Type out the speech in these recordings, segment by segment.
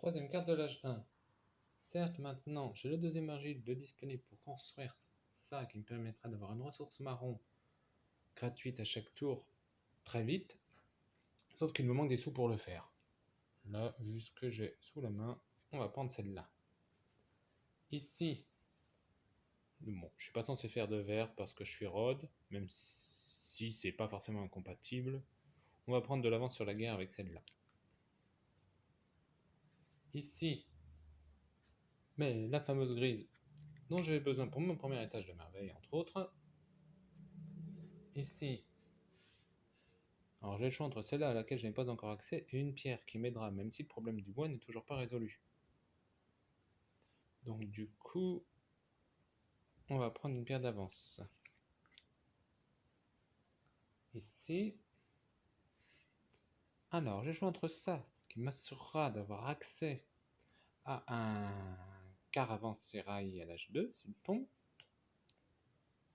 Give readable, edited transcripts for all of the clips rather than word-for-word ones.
Troisième carte de l'âge 1. Certes, maintenant, j'ai le deuxième argile de disponible pour construire ça qui me permettra d'avoir une ressource marron gratuite à chaque tour très vite. Sauf qu'il me manque des sous pour le faire. Là, vu ce que j'ai sous la main, on va prendre celle-là. Ici, bon, je suis pas censé faire de vert parce que je suis Rod, même si c'est pas forcément incompatible. On va prendre de l'avance sur la guerre avec celle-là. Ici, mais la fameuse grise dont j'avais besoin pour mon premier étage de merveille, entre autres. Ici, alors j'ai le choix entre celle-là à laquelle je n'ai pas encore accès et une pierre qui m'aidera, même si le problème du bois n'est toujours pas résolu. Donc du coup, on va prendre une pierre d'avance. Ici. Alors, j'ai le choix entre ça, qui m'assurera d'avoir accès à un caravansérail à l'âge 2, s'il tombe.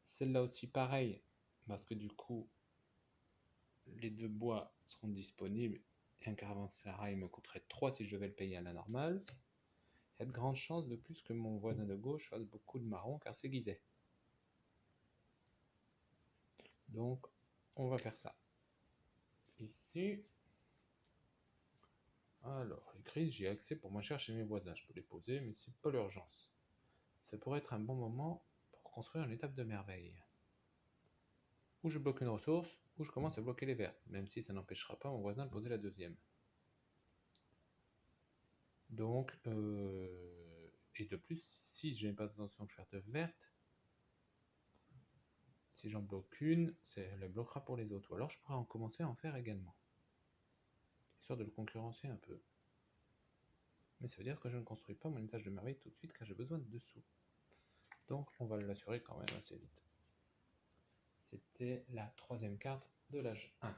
Celle-là aussi pareil, parce que du coup, les deux bois seront disponibles et un caravansérail me coûterait 3 si je devais le payer à la normale. Il y a de grandes chances de plus que mon voisin de gauche fasse beaucoup de marron car c'est Guizet. Donc, on va faire ça. Ici. Alors, les crises, j'y ai accès pour moins cher chez mes voisins. Je peux les poser, mais c'est pas l'urgence. Ça pourrait être un bon moment pour construire une étape de merveille. Ou je bloque une ressource, ou je commence à bloquer les vertes, même si ça n'empêchera pas mon voisin de poser la deuxième. Donc, et de plus, si je n'ai pas l'intention de faire de verte, si j'en bloque une, elle le bloquera pour les autres. Ou alors je pourrais en commencer à en faire également. Histoire de le concurrencer un peu. Mais ça veut dire que je ne construis pas mon étage de merveille tout de suite car j'ai besoin de dessous. Donc on va l'assurer quand même assez vite. C'était la troisième carte de l'âge 1.